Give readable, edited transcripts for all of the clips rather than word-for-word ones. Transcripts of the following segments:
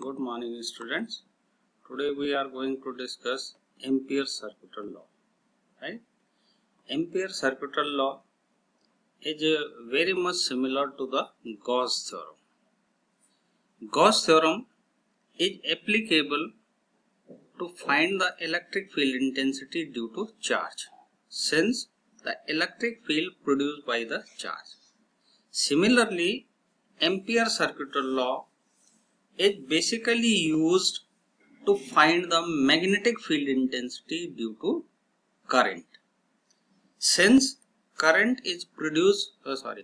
Good morning, students. Today we are going to discuss Ampere's circuital law. Right? Ampere's circuital law is very much similar to the Gauss theorem. Gauss theorem is applicable to find the electric field intensity due to charge, since the electric field produced by the charge. Similarly, Ampere's circuital law is basically used to find the magnetic field intensity due to current. Since current is produced,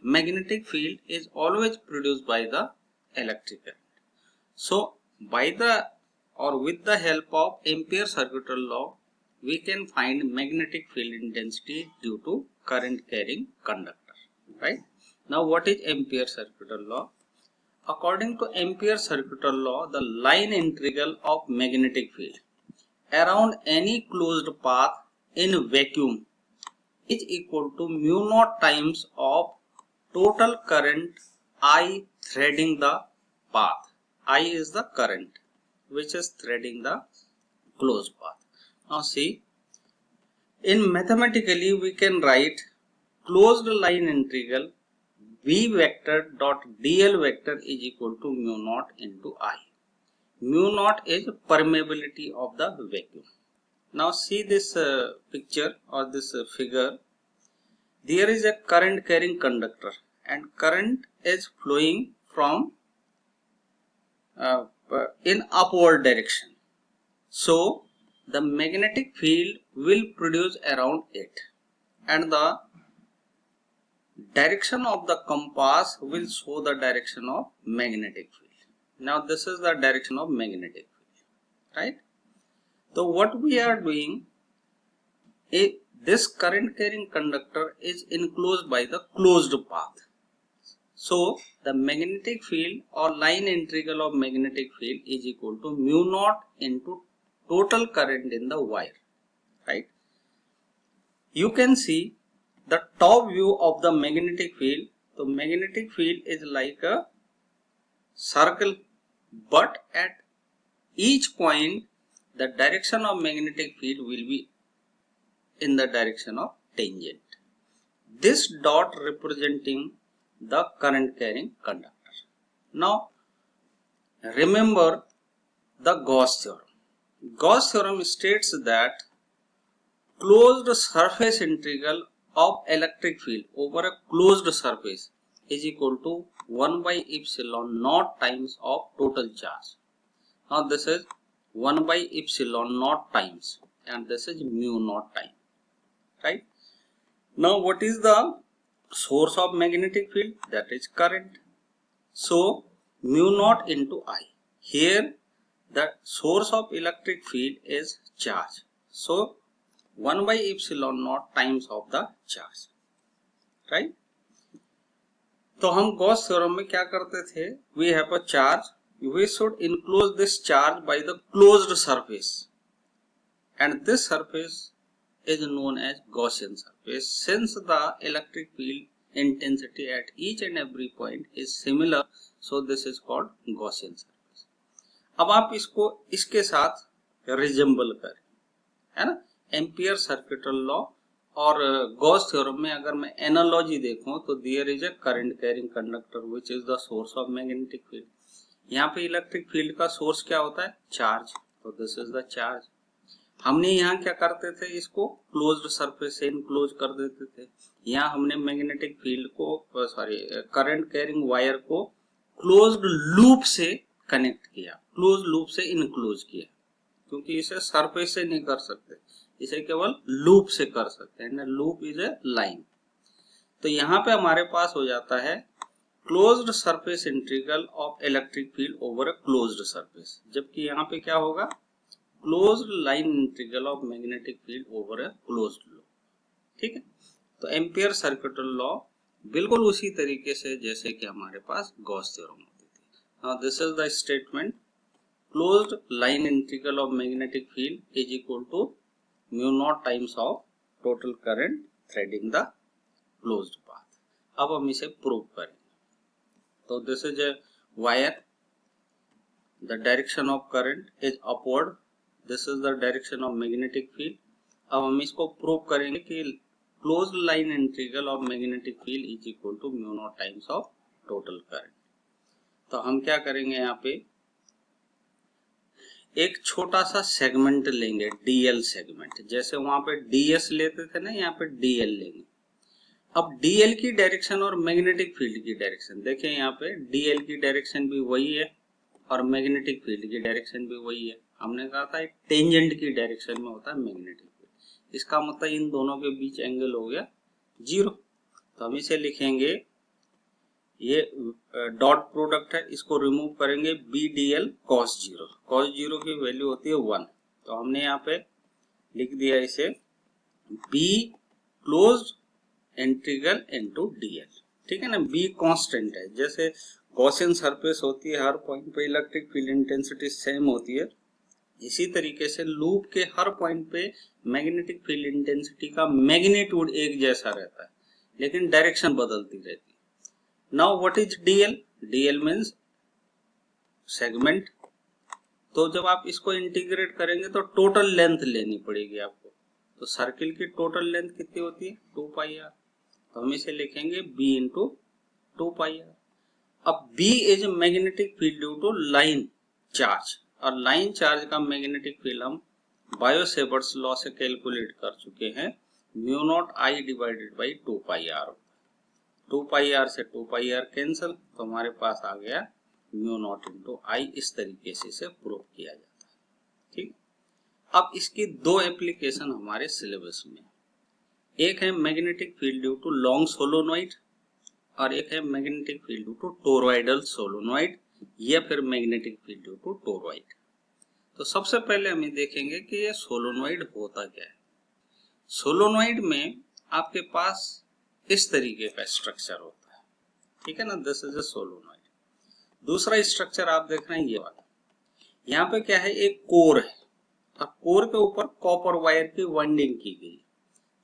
magnetic field is always produced by the electric current. So, by the or with the help of Ampere's circuital law, we can find magnetic field intensity due to current carrying conductor. Right? Now, what is Ampere's circuital law? According to Ampere's circuital law, the line integral of magnetic field around any closed path in vacuum is equal to mu naught times of total current I threading the path. I is the current which is threading the closed path. Now see, in mathematically we can write closed line integral V vector dot dl vector is equal to mu naught into I. Mu naught is permeability of the vacuum. Now see this picture or this figure. There is a current carrying conductor and current is flowing from in upward direction. So the magnetic field will produce around it, and the direction of the compass will show the direction of magnetic field. Now this is the direction of magnetic field, right? So what we are doing is this current carrying conductor is enclosed by the closed path. So the magnetic field or line integral of magnetic field is equal to mu naught into total current in the wire, right? You can see the top view of the magnetic field. The magnetic field is like a circle, but at each point the direction of magnetic field will be in the direction of tangent. This dot representing the current carrying conductor. Now remember the Gauss theorem. Gauss theorem states that closed surface integral of electric field over a closed surface is equal to 1 by epsilon naught times of total charge. Now this is 1 by epsilon naught times and this is mu naught time, right? Now what is the source of magnetic field? That is current. So mu naught into I. Here the source of electric field is charge. So 1 by epsilon naught times of the charge, right? तो हम Gauss theorem में क्या करते थे? We have a charge. We should enclose this charge by the closed surface, and this surface is known as Gaussian surface. Since the electric field intensity at each and every point is similar, so this is called Gaussian surface. अब आप इसको इसके साथ resemble करें, है ना? Ampere circuital law और Gauss theorem में अगर मैं एनालॉजी देखूं तो there is a current carrying conductor which is the source of magnetic field. यहाँ पे इलेक्ट्रिक फील्ड का सोर्स क्या होता है? चार्ज. तो दिस इज द चार्ज. हमने यहाँ क्या करते थे? इसको क्लोज्ड सरफेस से इनक्लोज कर देते थे. यहाँ हमने मैग्नेटिक फील्ड को करंट कैरिंग वायर को क्लोज्ड लूप से कनेक्ट किया, क्लोज लूप से इनक्लोज किया, क्योंकि इसे सरफेस से नहीं कर सकते, इसे केवल लूप से कर सकते हैं. Loop is a line. तो यहाँ पे हमारे पास हो जाता है closed surface integral of electric field over a closed surface, जबकि यहाँ पे क्या होगा? Closed line integral of magnetic field over a closed loop. ठीक है. तो एम्पियर सर्किटल लॉ बिल्कुल उसी तरीके से जैसे कि हमारे पास गॉस थ्योरम होती थी. Now this is the statement. Closed line integral of magnetic field is equal to mu naught times of total current threading the closed path. अब हम इसे प्रूव करेंगे. तो this is a wire the direction of current is upward, this is the direction of magnetic field. अब हम इसको prove करेंगे कि close line integral of magnetic field is equal to mu naught times of total current. तो हम क्या करेंगे, यहाँ पे एक छोटा सा सेगमेंट लेंगे, डीएल सेगमेंट, जैसे वहां पे डीएस लेते थे ना, यहाँ पे डीएल लेंगे। अब डीएल की डायरेक्शन और मैग्नेटिक फील्ड की डायरेक्शन देखें, यहाँ पे डीएल की डायरेक्शन भी वही है और मैग्नेटिक फील्ड की डायरेक्शन भी वही है। हमने कहा था टेंजेंट की डायरेक्शन में होता है मैग्नेटिक फील्ड, इसका मतलब इन दोनों के बीच एंगल हो गया 0। तो हम इसे लिखेंगे, ये डॉट प्रोडक्ट है, इसको रिमूव करेंगे, B D L cos 0, cos 0 की वैल्यू होती है 1। तो हमने यहाँ पे लिख दिया इसे be close integral into DL, ठीक है ना। बी कांस्टेंट है, जैसे गॉसियन सरफेस होती है, हर पॉइंट पे इलेक्ट्रिक फील्ड इंटेंसिटी सेम होती है, इसी तरीके से लूप के हर पॉइंट पे मैग्नेटिक फील्ड इंटेंसिटी का मैग्नीट्यूड एक जैसा रहता है, लेकिन डायरेक्शन बदलती रहती है। Now what is DL? DL means segment. तो जब आप इसको इंटीग्रेट करेंगे तो टोटल लेंथ लेनी पड़ेगी आपको। तो सर्किल की टोटल लेंथ कितनी होती है? 2 पाई आर। तो हम इसे लिखेंगे b इंटू 2 पाई आर। अब b is magnetic field due to line charge, और लाइन चार्ज का मैग्नेटिक फील्ड हम बायो-सेवर्ट्स लॉ से कैलकुलेट कर चुके हैं, mu naught I divided by 2 pi R. 2 pi R से 2 पाई आर कैंसिल, तो हमारे पास आ गया म्यू नॉट इंटू आई। इस तरीके से इसे प्रूव किया जाता है, ठीक। अब इसकी दो एप्लीकेशन हमारे सिलेबस में, एक है magnetic field due to long solenoid और एक है magnetic field due to toroidal solenoid या फिर magnetic field due to toroid. तो सबसे पहले हम देखेंगे कि ये सोलोनॉइड होता क्या है। सोलोनॉइड में आपके पास इस तरीके का स्ट्रक्चर होता है, ठीक है ना, दिस इज अ सोलोनॉइड। दूसरा स्ट्रक्चर आप देख रहे हैं ये वाला, यहाँ पे क्या है, एक कोर है, और कोर के ऊपर कॉपर वायर की वाइंडिंग की गई।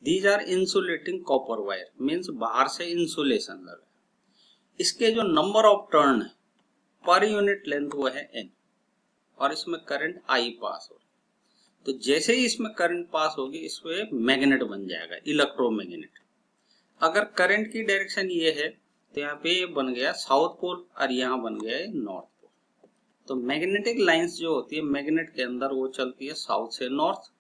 These are insulating copper wire, means बाहर से इंसुलेशन लगा। इसके जो नंबर ऑफ टर्न है पर यूनिट लेंथ वो है n, और इसमें करंट I पास हो। तो जैसे ही इसमें करंट पास होगी, इसमें मैग्नेट बन जाएगा, इलेक्ट्रोमैग्नेट। अगर करंट की डायरेक्शन ये है तो यहाँ पे ये बन गया साउथ पोल और यहाँ बन गया है नॉर्थ पोल। तो मैग्नेटिक लाइंस जो होती है मैग्नेट के अंदर, वो चलती है साउथ से नॉर्थ,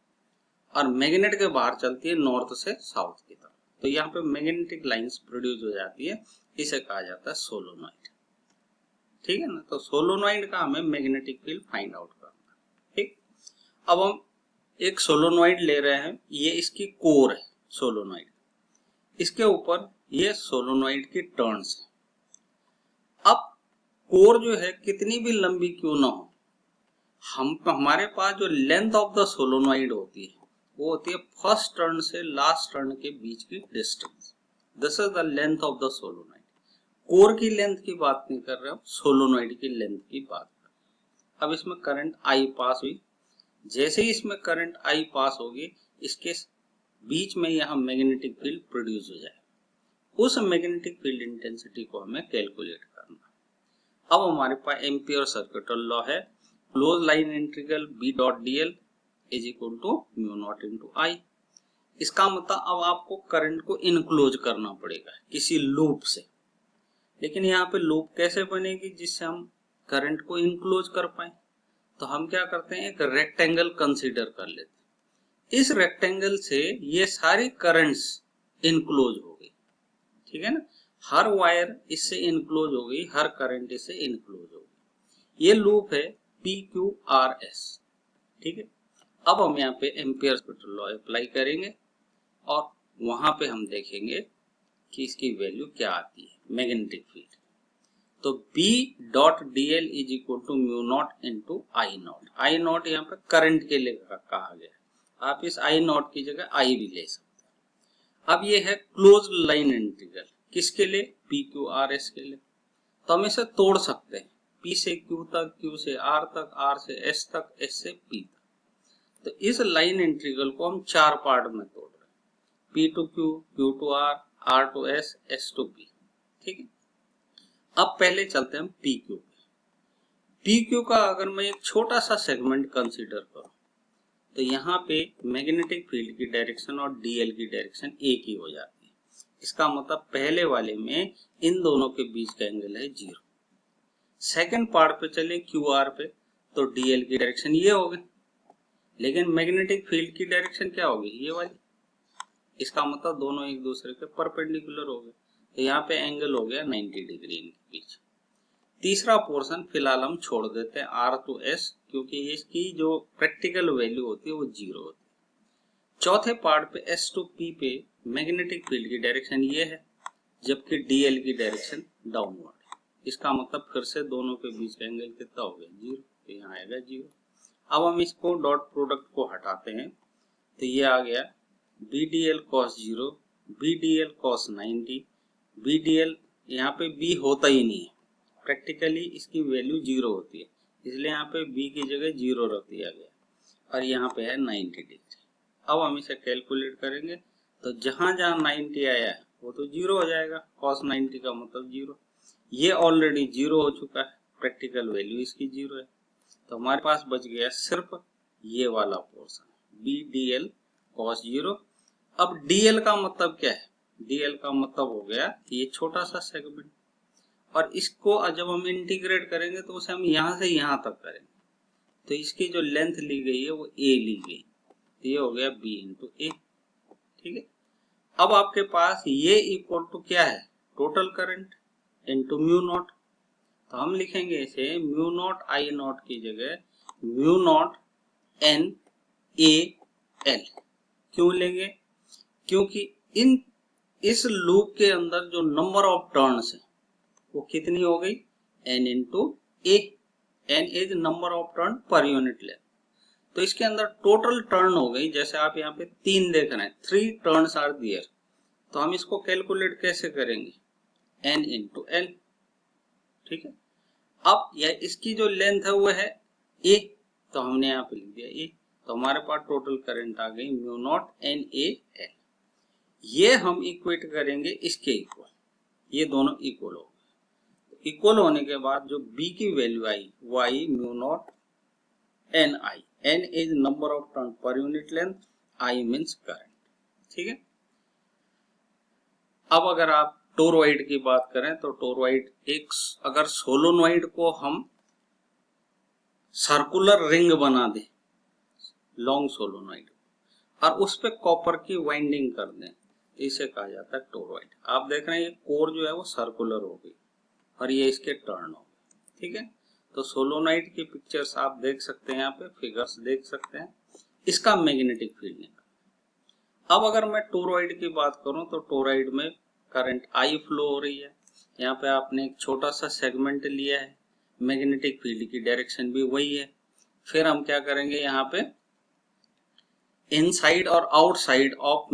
और मैग्नेट के बाहर चलती है नॉर्थ से साउथ की तरफ। तो यहाँ पे मैग्नेटिक लाइंस प्रोड्यूस हो जाती है, इसे कहा जाता है सोलोनॉइड, ठीक है ना। तो सोलोनॉइड का हमें मैग्नेटिक फील्ड फाइंड आउट करना, ठीक। अब हम एक सोलोनॉइड ले रहे हैं, ये इसकी कोर है सोलोनॉइड, इसके ऊपर ये सोलोनॉइड की टर्न्स है। अब कोर जो है कितनी भी लंबी क्यों ना हो, हमारे पास जो लेंथ ऑफ द सोलोनॉइड होती है वो होती है फर्स्ट टर्न से लास्ट टर्न के बीच की distance. This is the length of the solenoid. Core की लेंथ की बात नहीं कर रहे हो, सोलोनॉइड की लेंथ की बात कर रहे हो। अब इसमें करंट आई पास हुई, जैसे ही इसमें करंट आई पास होगी, इसके बीच में यहाँ मैग्नेटिक फील्ड प्रोड्यूस हो जाए, उस मैग्नेटिक फील्ड इंटेंसिटी को हमें कैलकुलेट करना। अब हमारे पास एम्पियर सर्किटल लॉ है, close line integral B dot DL is equal to mu naught into I. इसका मतलब अब आपको करंट को इनक्लोज करना पड़ेगा किसी लूप से, लेकिन यहाँ पे लूप कैसे बनेगी जिससे हम करंट को इनक्लोज कर पाए। तो हम क्या करते हैं, एक रेक्टेंगल कंसीडर कर लेते हैं, इस रेक्टेंगल से ये सारी करंट्स इनक्लोज हो गई, ठीक है ना। हर वायर इससे इनक्लोज हो गई, हर करंट इससे इनक्लोज हो गई। ये लूप है PQRS, ठीक है। अब हम यहाँ पे एम्पियर सर्किटल लॉ अप्लाई करेंगे और वहां पे हम देखेंगे कि इसकी वैल्यू क्या आती है मैग्नेटिक फील्ड। तो B dot DL is equal to mu naught into I naught. I naught यहाँ पे करंट के लिए कहा गया, आप इस आई नॉट की जगह आई भी ले सकते हैं। अब ये है क्लोज लाइन इंटीग्रल, किसके लिए? PQRS के लिए। तो हम इसे तोड़ सकते हैं, P से Q तक, Q से R तक, R से S तक, S से P तक। तो इस लाइन इंटीग्रल को हम 4 पार्ट में तोड़ रहे हैं, P to Q, Q to R, R to S, S to P, ठीक है। अब पहले चलते हैं PQ पे। PQ का अगर मैं एक छोटा सा सेगमेंट कंसीडर करूं तो यहाँ पे मैग्नेटिक फील्ड की डायरेक्शन और DL की डायरेक्शन एक ही हो जाती है। इसका मतलब पहले वाले में इन दोनों के बीच का एंगल है 0। सेकंड पार्ट पे चले QR पे तो DL की डायरेक्शन ये होगी, लेकिन मैग्नेटिक फील्ड की डायरेक्शन क्या होगी, ये वाली। इसका मतलब दोनों एक दूसरे के परपेंडिकुलर हो गए, तो यहाँ पे एंगल हो गया 90 डिग्री इनके बीच। तीसरा पोर्शन फिलहाल हम छोड़ देते हैं R to S, क्योंकि इसकी जो प्रैक्टिकल वैल्यू होती है वो 0 होती है। चौथे पार्ट पे S to P पे मैग्नेटिक फील्ड की डायरेक्शन ये है, जबकि DL की डायरेक्शन डाउनवर्ड है। इसका मतलब फिर से दोनों के बीच का एंगल कितना हो गया, 0, तो यहाँ आएगा 0। अब हम इसको डॉट प्रोडक्ट को हटाते हैं तो ये आ गया BDL cos 0, BDL cos 90, BDL यहाँ पे B होता ही नहीं है, प्रैक्टिकली इसकी वैल्यू 0 होती है, इसलिए यहाँ पे B की जगह 0 रख दिया गया और यहाँ पे है 90 डिग्री। अब हम इसे कैलकुलेट करेंगे तो जहां जहां 90 आया है वो तो 0 हो जाएगा, cos 90 का मतलब 0। ये ऑलरेडी 0 हो चुका है, प्रैक्टिकल वैल्यू इसकी 0 है, तो हमारे पास बच गया सिर्फ ये वाला पोर्शन BDL cos 0। अब DL का मतलब क्या है, DL का मतलब हो गया ये छोटा सा सेगमेंट, और इसको जब हम इंटीग्रेट करेंगे तो उसे हम यहाँ से यहाँ तक करेंगे, तो इसकी जो लेंथ ली गई है वो A ली गई, तो ये हो गया B इंटू A। ठीक है, अब आपके पास ये इक्वल टू क्या है, total current into mu naught, तो हम लिखेंगे इसे म्यू नॉट I नॉट की जगह mu naught N A L। क्यों लेंगे, क्योंकि इस लूप के अंदर जो नंबर ऑफ टर्न्स है वो कितनी हो गई, N into A। N is number of turn per unit length, तो इसके अंदर टोटल टर्न हो गई, जैसे आप यहाँ पे 3 देख रहे हैं, 3 टर्न्स आर देयर, तो हम इसको कैलकुलेट कैसे करेंगे, N इंटू L। ठीक है, अब यह इसकी जो लेंथ है वो है A, तो हमने यहाँ पे लिख दिया A, तो हमारे पास टोटल करंट आ गई mu naught N A L। ये हम इक्वेट करेंगे इसके इक्वल, ये दोनों इक्वल हो गए। इक्वल होने के बाद जो B की वैल्यू आई वो I mu naught N I। N is number of turn per unit length, I means current. ठीक है, अब अगर आप टोरॉइड की बात करें तो टोरॉइड एक, अगर सोलोनॉइड को हम सर्कुलर रिंग बना दें, लॉन्ग सोलोनॉइड, और उस पे कॉपर की वाइंडिंग कर दें, इसे कहा जाता है टोरॉइड। आप देख रहे हैं ये कोर जो है वो सर्कुलर हो गई और ये इसके टर्न हो गए। ठीक है, तो सोलोनॉइड की पिक्चर्स आप देख सकते हैं, यहाँ पे फिगर्स देख सकते हैं। इसका मैग्नेटिक फील्ड निकाल। अब अगर मैं टोरॉइड की बात करूं तो टोरॉइड में करंट I फ्लो हो रही है, यहाँ पे आपने एक छोटा सा सेगमेंट लिया है, मैग्नेटिक फील्ड की डायरेक्शन भी वही है। फिर हम क्या करेंगे, यहाँ पे इनसाइड और outside of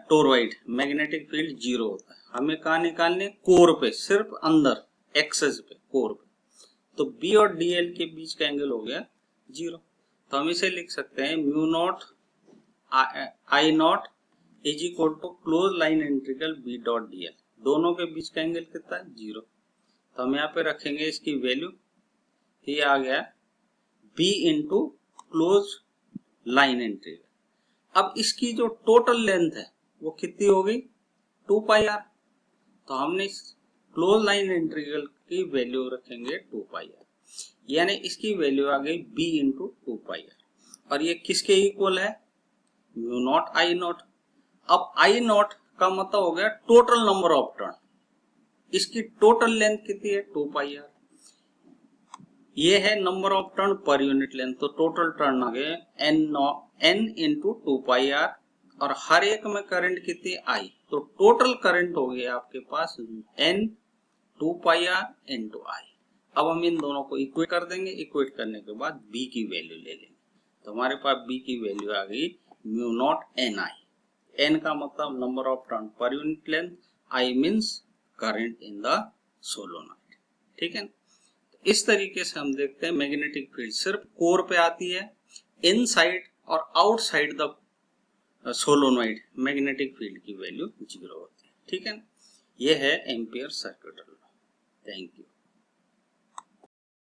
toroid magnetic field 0 होता है, हमें कहाँ निकालने, कोर पे, सिर्फ अंदर एक्सेस पे, कोर पे, तो B और DL के बीच का एंगल हो गया 0, तो हम इसे लिख सकते हैं mu naught I naught is equal to close line integral B dot DL। दोनों के बीच का एंगल कितना है, 0, तो हम यहाँ पे रखेंगे इसकी वैल्यू, ये आ गया B into close line integral. अब इसकी जो टोटल लेंथ है वो कितनी हो गई, 2 पाई आर, तो हमने क्लोज लाइन इंटीग्रल की वैल्यू रखेंगे 2 पाई आर, यानी इसकी वैल्यू आ गई B इंटू 2 पाई आर, और ये किसके इक्वल है, म्यू नॉट I नॉट। अब I नॉट का मतलब हो गया टोटल नंबर ऑफ टर्न, इसकी टोटल लेंथ कितनी है, 2 पाई आर, ये है number of turn per unit length, तो टोटल टर्न आ गए N इंटू 2 पाई आर, और हर एक में करंट कितनी I, तो टोटल करंट हो गया आपके पास N 2 pi R into I। अब हम इन दोनों को इक्वेट कर देंगे, इक्वेट करने के बाद B की वैल्यू ले लेंगे, तो हमारे पास B की वैल्यू आ गई mu naught N I। N का मतलब number of turn per unit length, I means current in the solenoid. ठीक है, इस तरीके से हम देखते हैं मैग्नेटिक फील्ड सिर्फ कोर पे आती है, इनसाइड और outside the solenoid magnetic field की वैल्यू 0 होती है। ठीक है, यह है ampere circuit law. Thank you.